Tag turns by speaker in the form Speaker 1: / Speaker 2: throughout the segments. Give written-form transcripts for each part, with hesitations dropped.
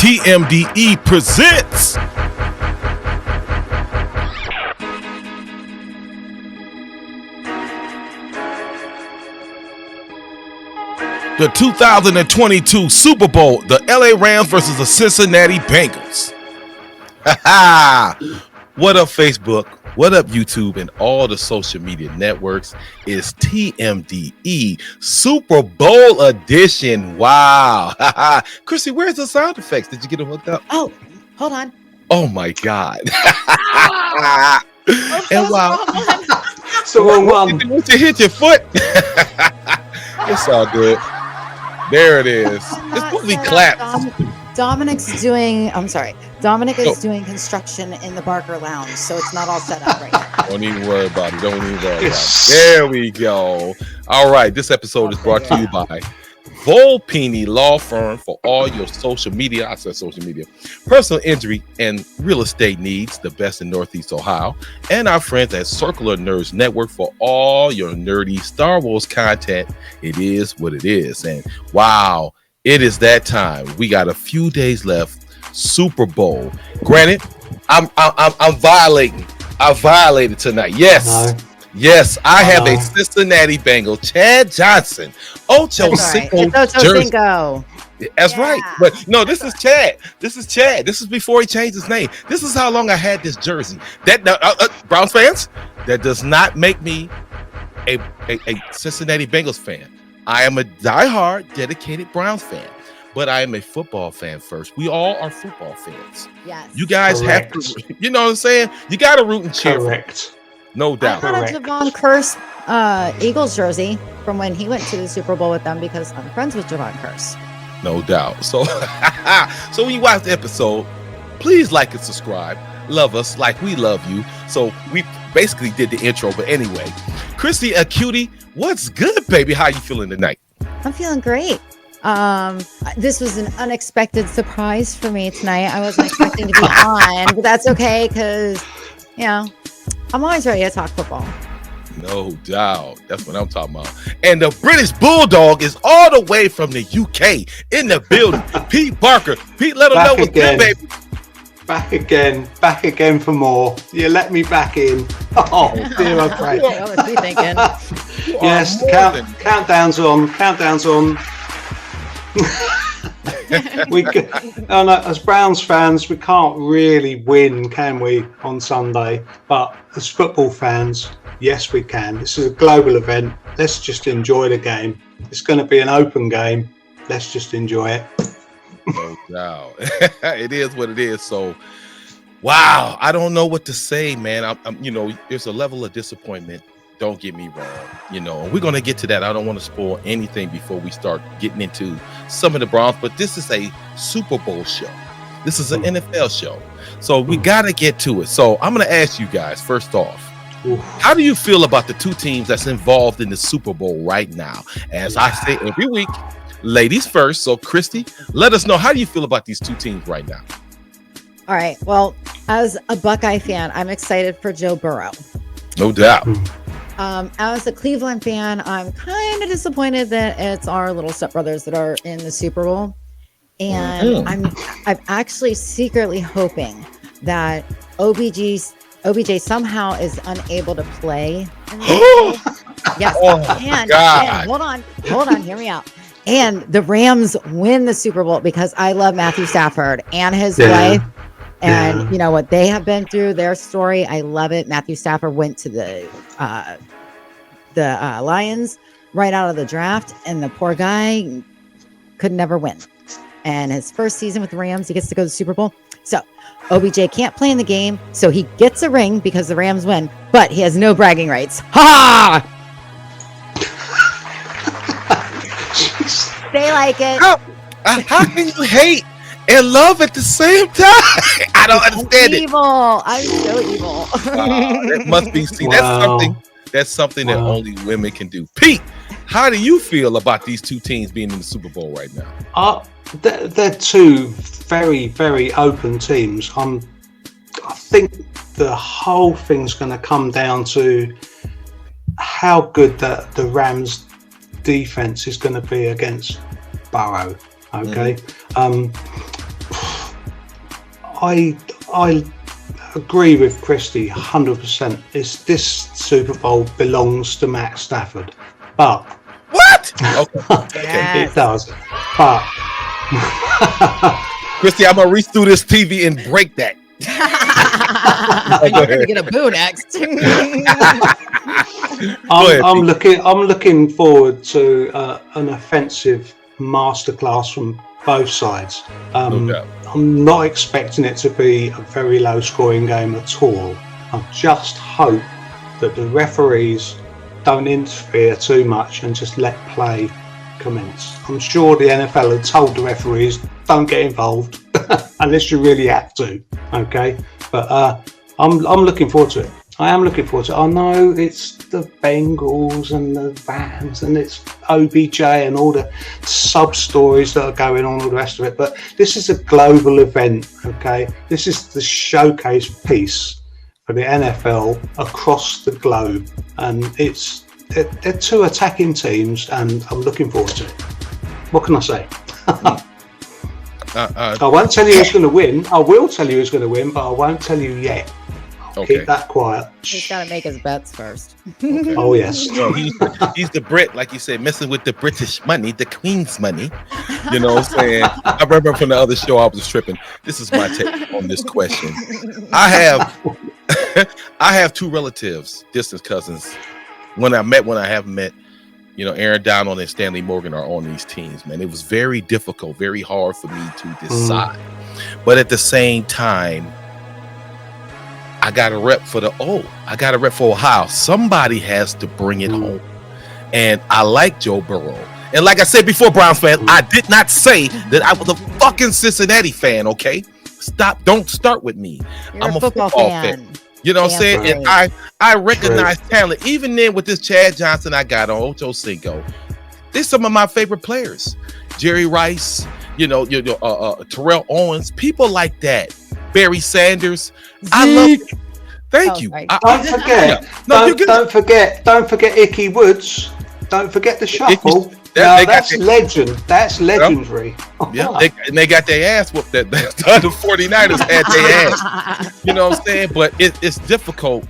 Speaker 1: TMDE presents the 2022 Super Bowl, the LA Rams versus the Cincinnati Bengals. What up, Facebook? What up, YouTube, and all the social media networks? It's TMDE Super Bowl edition. Wow. Chrissy, where's the sound effects? Did you get them hooked up?
Speaker 2: Oh, hold on.
Speaker 1: Oh, my God. And wow.
Speaker 3: It's the wrong one.
Speaker 1: Once you hit your foot, it's all good. There it is. It's supposed to be claps.
Speaker 2: Dominic is doing construction in the Barker Lounge, so it's not all set up right now.
Speaker 1: Don't even worry about it. There we go. All right. This episode is brought to you by Volpini Law Firm for all your social media, personal injury and real estate needs, the best in Northeast Ohio, and our friends at Circular Nerds Network for all your nerdy Star Wars content. It is what it is. And wow, it is that time. We got a few days left. Super Bowl. Granted, I'm violating. I violated tonight. Yes.
Speaker 3: No.
Speaker 1: Yes, I have a Cincinnati Bengal, Chad Johnson, Ocho Cinco. That's right. But no, this is Chad. This is before he changed his name. This is how long I had this jersey. That Browns fans, that does not make me a Cincinnati Bengals fan. I am a diehard, dedicated Browns fan. But I am a football fan first. We all are football fans.
Speaker 2: Yes.
Speaker 1: You guys have to, you know what I'm saying? You got to root and cheer.
Speaker 3: Correct.
Speaker 1: No doubt.
Speaker 2: I got a Javon Curse Eagles jersey from when he went to the Super Bowl with them because I'm friends with Javon Curse.
Speaker 1: No doubt. So, so when you watch the episode, please like and subscribe. Love us like we love you. So we basically did the intro. But anyway, Christy, a cutie, what's good, baby? How you feeling tonight?
Speaker 2: I'm feeling great. This was an unexpected surprise for me tonight. I wasn't expecting to be on, but that's okay because, you know, I'm always ready to talk football.
Speaker 1: No doubt. That's what I'm talking about. And the British Bulldog is all the way from the UK in the building. Pete Barker. Pete, let him know what's good, baby.
Speaker 3: Back again for more. You let me back in. Oh, dear, I pray.
Speaker 2: What was he thinking?
Speaker 3: Yes, countdown's on. As Browns fans, we can't really win, can we, on Sunday? But as football fans, yes, we can. This is a global event. Let's just enjoy the game. It's going to be an open game. Let's just enjoy it.
Speaker 1: No doubt. It is what it is. So, wow, I don't know what to say, man. I'm there's a level of disappointment. Don't get me wrong. We're going to get to that. I don't want to spoil anything before we start getting into some of the Browns, but this is a Super Bowl show. This is an NFL show. So we got to get to it. So I'm going to ask you guys, first off, how do you feel about the two teams that's involved in the Super Bowl right now? As I say every week, ladies first. So Christy, let us know, how do you feel about these two teams right now?
Speaker 2: All right. Well, as a Buckeye fan, I'm excited for Joe Burrow.
Speaker 1: No doubt.
Speaker 2: As a Cleveland fan, I'm kind of disappointed that it's our little stepbrothers that are in the Super Bowl. And I'm actually secretly hoping that OBJ somehow is unable to play in the Super Bowl. Yes. And hold on, hear me out. And the Rams win the Super Bowl because I love Matthew Stafford and his wife. And you know what they have been through, their story. I love it. Matthew Stafford went to the Lions right out of the draft, and the poor guy could never win. And his first season with the Rams, he gets to go to the Super Bowl. So OBJ can't play in the game, so he gets a ring because the Rams win, but he has no bragging rights. Ha! They like it.
Speaker 1: How can you hate and love at the same time? I don't understand it.
Speaker 2: I'm so evil.
Speaker 1: That must be. See, that's something that only women can do. Pete, how do you feel about these two teams being in the Super Bowl right now?
Speaker 3: They're two very, very open teams. I think the whole thing's going to come down to how good the Rams defense is going to be against Burrow. Okay. I agree with Christy 100%. This Super Bowl belongs to Matt Stafford, but
Speaker 1: what? Okay,
Speaker 2: Yes.
Speaker 3: it does. But
Speaker 1: Christy, I'm gonna reach through this TV and break that.
Speaker 2: You're gonna get a boo next.
Speaker 3: I'm looking forward to an offensive masterclass from both sides.
Speaker 1: No doubt.
Speaker 3: I'm not expecting it to be a very low scoring game at all. I just hope that the referees don't interfere too much and just let play commence. I'm sure the NFL had told the referees, don't get involved unless you really have to. Okay, but I'm looking forward to it. I am looking forward to it. I know it's the Bengals and the Rams and it's OBJ and all the sub-stories that are going on, all the rest of it, but this is a global event, okay? This is the showcase piece for the NFL across the globe, and they're two attacking teams, and I'm looking forward to it. What can I say? I won't tell you who's going to win. I will tell you who's going to win, but I won't tell you yet.
Speaker 1: Okay.
Speaker 3: Keep that quiet.
Speaker 2: He's got to make his bets first.
Speaker 1: Okay.
Speaker 3: Oh, yes.
Speaker 1: No, he's the Brit, like you said, messing with the British money, the Queen's money. You know what I'm saying? I remember from the other show I was tripping. This is my take on this question. I have two relatives, distant cousins. When I haven't met, you know, Aaron Donald and Stanley Morgan are on these teams, man. It was very difficult, very hard for me to decide. But at the same time, I got a rep for Ohio. Somebody has to bring it home. And I like Joe Burrow. And like I said before, Browns fans, I did not say that I was a fucking Cincinnati fan, okay? Stop. Don't start with me. I'm a football fan. You know what I'm saying?
Speaker 2: Right.
Speaker 1: And I recognize talent. Even then with this Chad Johnson I got on, Ocho Cinco, they're some of my favorite players. Jerry Rice, Terrell Owens, people like that. Barry Sanders. I love it. Thank you.
Speaker 3: Don't forget Icky Woods. Don't forget the shuffle. That's legend. That's legendary.
Speaker 1: Yeah, they got their ass whooped. The 49ers had their ass. You know what I'm saying? But it's difficult.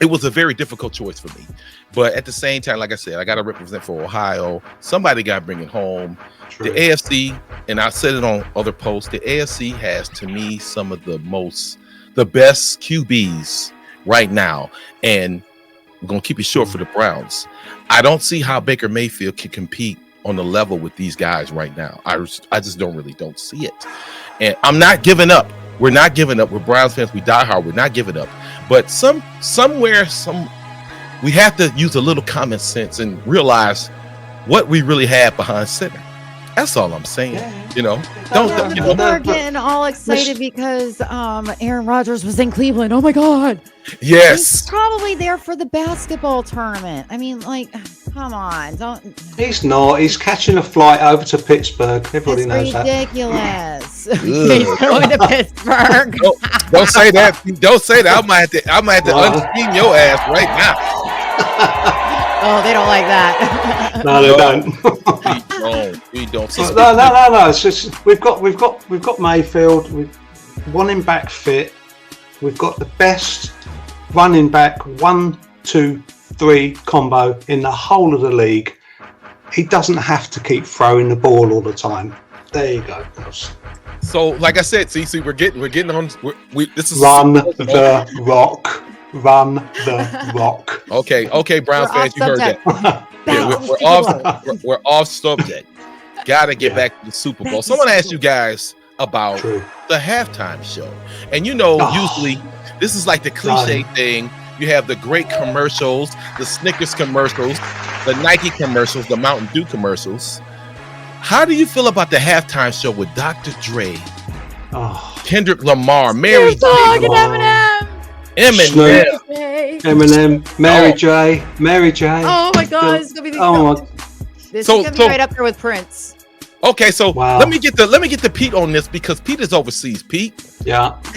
Speaker 1: It was a very difficult choice for me. But at the same time, like I said, I got to represent for Ohio. Somebody got to bring it home. True. The AFC, and I said it on other posts, the AFC has, to me, some of the best QBs right now. And I'm going to keep it short for the Browns. I don't see how Baker Mayfield can compete on the level with these guys right now. I just don't see it. And I'm not giving up. We're not giving up. We're Browns fans. We die hard. We're not giving up. But somewhere we have to use a little common sense and realize what we really have behind center. That's all I'm saying. People
Speaker 2: are getting all excited because Aaron Rodgers was in Cleveland. Oh my God.
Speaker 1: Yes.
Speaker 2: He's probably there for the basketball tournament. I mean, like, come on.
Speaker 3: He's not. He's catching a flight over to Pittsburgh. Everybody knows that.
Speaker 2: Ridiculous. He's going to Pittsburgh.
Speaker 1: Don't say that. Don't say that. I might have to unscreen your ass right now.
Speaker 2: Oh, they don't like that.
Speaker 3: No, they don't.
Speaker 1: We don't.
Speaker 3: No. It's just we've got Mayfield. We've one him back fit. We've got the best running back 1-2-3 combo in the whole of the league. He doesn't have to keep throwing the ball all the time. There you go.
Speaker 1: So, like I said, we're getting on. This is
Speaker 3: Run the rock. Run the rock.
Speaker 1: Okay, Browns fans, you heard that. Yeah, we're off subject. Got to get back to the Super Bowl. So I want to ask you guys about the halftime show. And usually this is like the cliche thing. You have the great commercials, the Snickers commercials, the Nike commercials, the Mountain Dew commercials. How do you feel about the halftime show with Dr. Dre, Kendrick Lamar, Mary J.
Speaker 3: Eminem, Mary J.
Speaker 2: Oh my God, it's gonna be this is gonna be right up there with Prince.
Speaker 1: Okay, so let me get the Pete on this because Pete is overseas. Pete,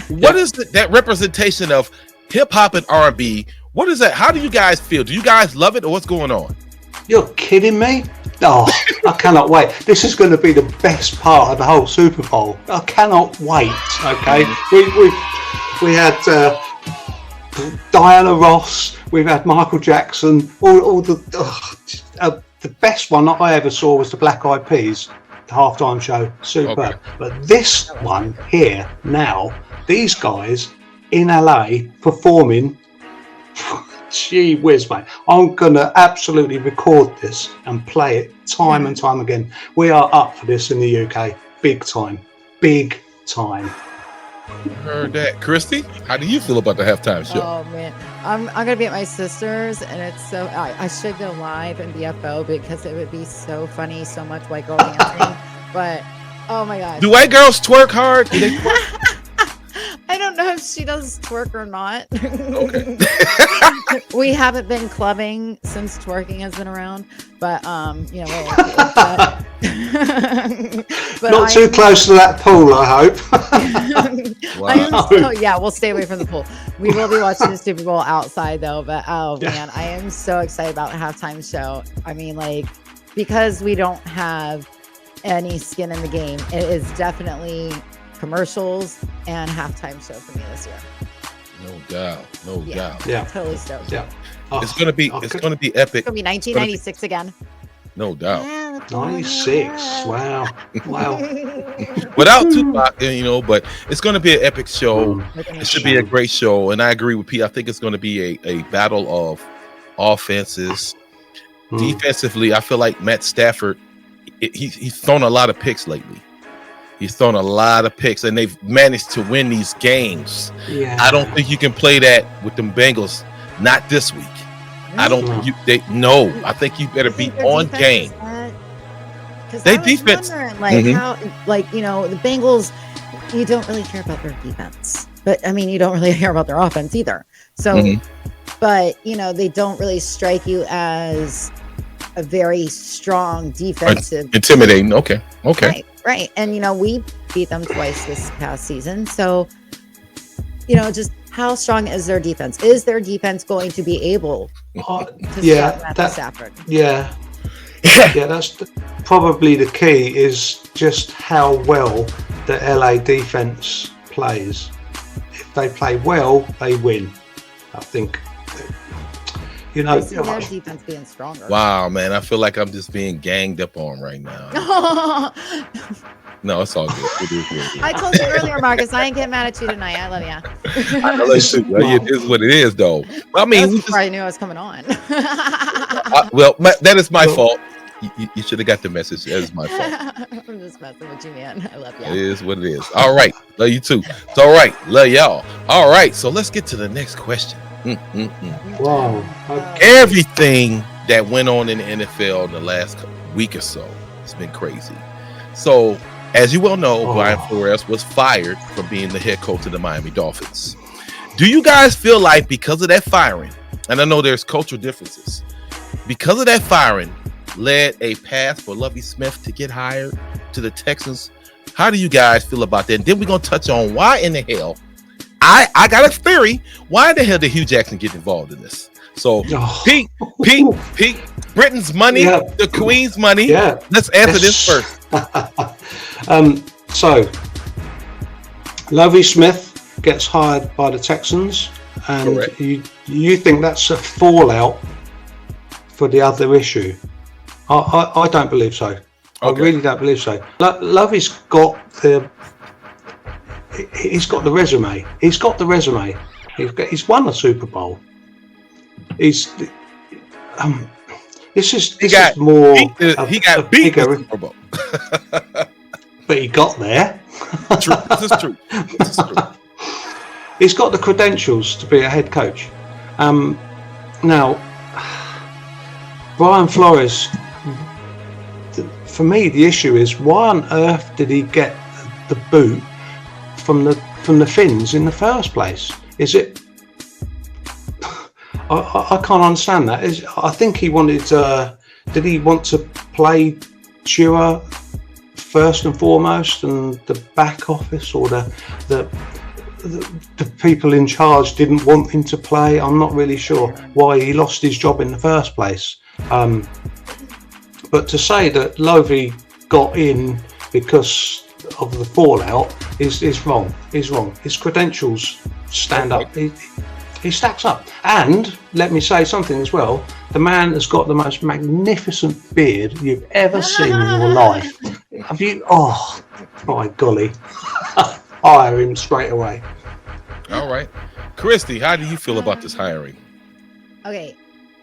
Speaker 1: what is that representation of hip hop and R&B? What is that? How do you guys feel? Do you guys love it or what's going on?
Speaker 3: You're kidding me? Oh, I cannot wait. This is going to be the best part of the whole Super Bowl. I cannot wait. Okay, we had Diana Ross. We've had Michael Jackson. All the best one that I ever saw was the Black Eyed Peas, the halftime show. Superb. Okay. But this one here now, these guys in LA performing. Gee whiz, mate. I'm going to absolutely record this and play it time and time again. We are up for this in the UK. Big time. Big time.
Speaker 1: Heard that. Christy, how do you feel about the halftime show?
Speaker 2: Oh, man. I'm going to be at my sister's, and it's so... I should go live in BFO because it would be so funny, so much white girl dancing. But, oh, my gosh.
Speaker 1: Do white girls twerk hard? Do they twerk?
Speaker 2: I don't know if she does twerk or not.
Speaker 1: Okay.
Speaker 2: We haven't been clubbing since twerking has been around, but you know, but
Speaker 3: not too close to that pool, I hope.
Speaker 1: Wow.
Speaker 2: Yeah, we'll stay away from the pool. We will be watching the Super Bowl outside though, but oh man, I am so excited about the halftime show. I mean, like, because we don't have any skin in the game, it is definitely commercials and halftime show for me this year.
Speaker 1: No doubt.
Speaker 3: Yeah,
Speaker 2: totally stoked.
Speaker 3: Yeah,
Speaker 1: it's gonna be epic.
Speaker 2: It's gonna be 1996 again.
Speaker 1: No doubt.
Speaker 3: 96. Wow.
Speaker 1: Without Tupac, you know, but it's gonna be an epic show. It should be a great show, and I agree with Pete. I think it's gonna be a battle of offenses. Defensively, I feel like Matt Stafford, he's thrown a lot of picks lately. He's thrown a lot of picks, and they've managed to win these games. Yeah. I don't think you can play that with them Bengals. Not this week. Really? I don't think you. I think you better be on game.
Speaker 2: Because they defense. Like how, like, you know, the Bengals. You don't really care about their defense, but I mean, you don't really care about their offense either. So, but you know, they don't really strike you as a very strong defensive,
Speaker 1: intimidating. Okay.
Speaker 2: Right. And, you know, we beat them twice this past season. So, you know, just how strong is their defense? Is their defense going to be able to stop Matthew Stafford?
Speaker 3: Yeah, that's probably the key, is just how well the LA defense plays. If they play well, they win. I think. You know,
Speaker 2: their defense being stronger.
Speaker 1: Wow, man, I feel like I'm just being ganged up on right now. No, it's all good. It is good.
Speaker 2: I told you earlier, Marcus, I ain't getting mad at you tonight. I love you.
Speaker 1: It is what it is, though. I mean,
Speaker 2: before I knew I was coming on.
Speaker 1: That is my fault. You should have got the message. That is my fault.
Speaker 2: I'm just messing with you, man. I love you.
Speaker 1: It is what it is. All right. Love you too. It's all right. Love y'all. All right. So let's get to the next question.
Speaker 3: Wow.
Speaker 1: Everything that went on in the NFL in the last week or so, it's been crazy. So, as you well know, Brian Flores was fired from being the head coach of the Miami Dolphins. Do you guys feel like because of that firing, and I know there's cultural differences, because of that firing led a path for Lovie Smith to get hired to the Texans? How do you guys feel about that? And then we're going to touch on why in the hell, I got a theory, why the hell did Hugh Jackson get involved in this? So, Pete, Britain's money, the Queen's money. Yeah. Let's answer this first.
Speaker 3: So, Lovie Smith gets hired by the Texans, and you think that's a fallout for the other issue? I don't believe so. Okay. I really don't believe so. Lovey's got the resume. He's got the resume. He's won a Super Bowl. This is more.
Speaker 1: He got beat in the Super Bowl.
Speaker 3: But he got there.
Speaker 1: True. This is true.
Speaker 3: He's got the credentials to be a head coach. Now, Brian Flores, for me, the issue is, why on earth did he get the boot from the Finns in the first place? Is it? I can't understand that. I think he wanted. Did he want to play Tua first and foremost, and the back office, or the people in charge didn't want him to play? I'm not really sure why he lost his job in the first place. But to say that Lovey got in because of the fallout is wrong. Is wrong. His credentials stand up. He stacks up. And let me say something as well. The man has got the most magnificent beard you've ever seen in your life. Have you? Oh, my golly. Hire him straight away.
Speaker 1: All right. Christy, how do you feel about this hiring?
Speaker 2: Okay.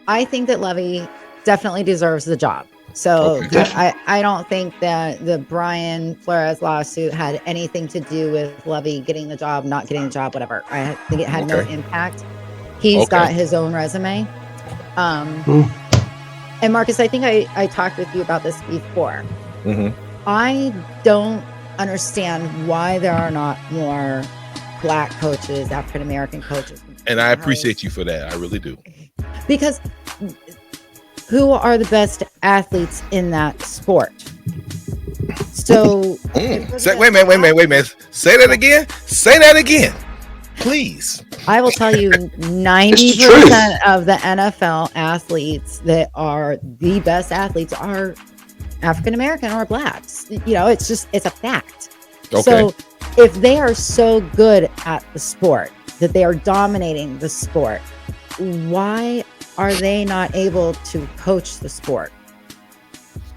Speaker 2: I think that Lovey definitely deserves the job. So I don't think that the Brian Flores lawsuit had anything to do with Lovey getting the job, not getting the job, whatever. I think it had no impact. He's got his own resume. And Marcus, I think I talked with you about this before. I don't understand why there are not more Black coaches, African-American coaches.
Speaker 1: And I appreciate you for that. I really do.
Speaker 2: Because who are the best athletes in that sport? So
Speaker 1: wait a minute. Say that again. Say that again, please.
Speaker 2: I will tell you 90% of the NFL athletes that are the best athletes are African American or Blacks. You know, it's a fact. So if they are so good at the sport that they are dominating the sport, why are they not able to coach the sport?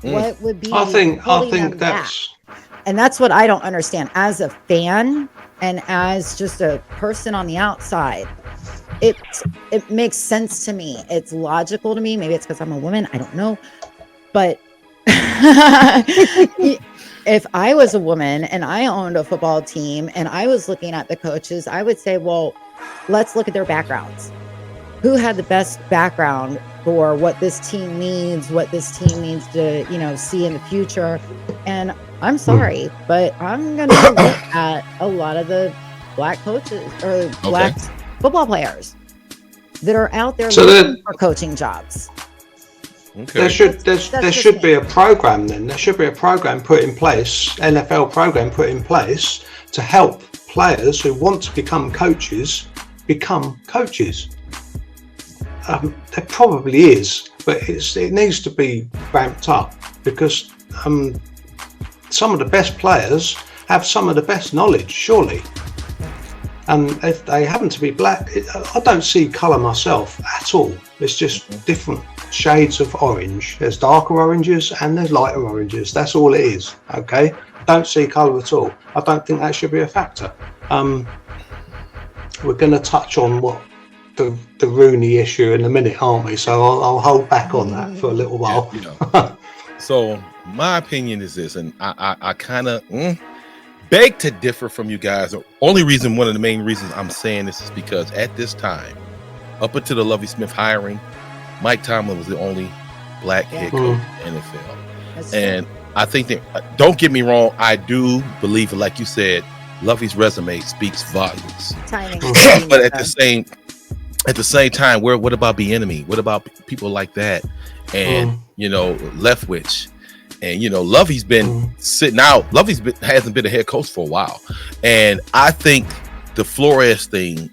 Speaker 2: What would be?
Speaker 3: I think that's,
Speaker 2: and that's what I don't understand as a fan and as just a person on the outside. It makes sense to me. It's logical to me. Maybe it's because I'm a woman. I don't know, but if I was a woman and I owned a football team and I was looking at the coaches, I would say, well, let's look at their backgrounds. Who had the best background for what this team needs, what this team needs to, see in the future? And I'm sorry, but I'm going to look at a lot of the Black coaches or Black football players that are out there looking for coaching jobs.
Speaker 3: There should be a program then. There should be a program put in place, NFL program put in place to help players who want to become coaches become coaches. There probably is, but it needs to be ramped up because some of the best players have some of the best knowledge, surely. And if they happen to be Black, I don't see colour myself at all. It's just different shades of orange. There's darker oranges and there's lighter oranges. That's all it is. Okay, don't see colour at all. I don't think that should be a factor. We're going to touch on what the Rooney issue in a minute, aren't we? So I'll hold back on that for a little while.
Speaker 1: So my opinion is this, and I kind of beg to differ from you guys. The only reason, one of the main reasons I'm saying this is because at this time, up until the Lovie Smith hiring, Mike Tomlin was the only Black head coach in the NFL. And I think that, don't get me wrong, I do believe, like you said, Lovie's resume speaks volumes. But at the same time, what about Bieniemy? What about people like that? And Leftwich, and Lovey's been sitting out. Hasn't been a head coach for a while, and I think the Flores thing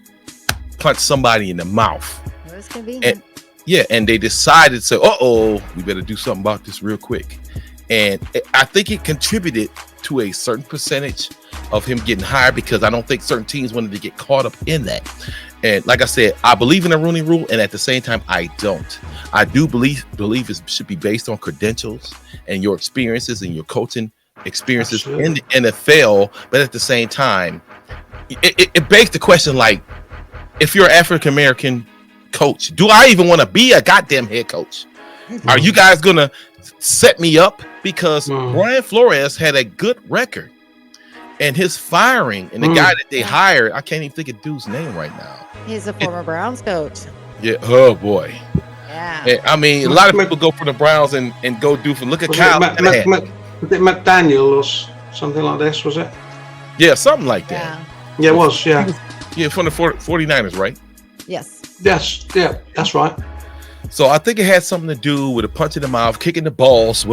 Speaker 1: punched somebody in the mouth.
Speaker 2: It was convenient.
Speaker 1: And they decided to say, we better do something about this real quick. And I think it contributed to a certain percentage of him getting hired because I don't think certain teams wanted to get caught up in that. And like I said, I believe in the Rooney Rule, and at the same time, I don't. I do believe it should be based on credentials and your experiences and your coaching experiences in the NFL. But at the same time, it begs the question, like, if you're an African-American coach, do I even want to be a goddamn head coach? Are you guys going to set me up? Because Brian Flores had a good record. And his firing and the guy that they hired, I can't even think of dude's name right now.
Speaker 2: He's a former Browns coach.
Speaker 1: Yeah. Oh boy.
Speaker 2: Yeah.
Speaker 1: And, I mean, a lot of people go for the Browns and go do for. Look at Kyle.
Speaker 3: Was it McDaniel or something like this? Was it?
Speaker 1: Yeah, something like that.
Speaker 3: Yeah, it was. Yeah.
Speaker 1: Yeah, from the 49ers, right?
Speaker 2: Yes.
Speaker 3: Yes. Yeah, that's right.
Speaker 1: So I think it had something to do with a punch in the mouth, kicking the balls.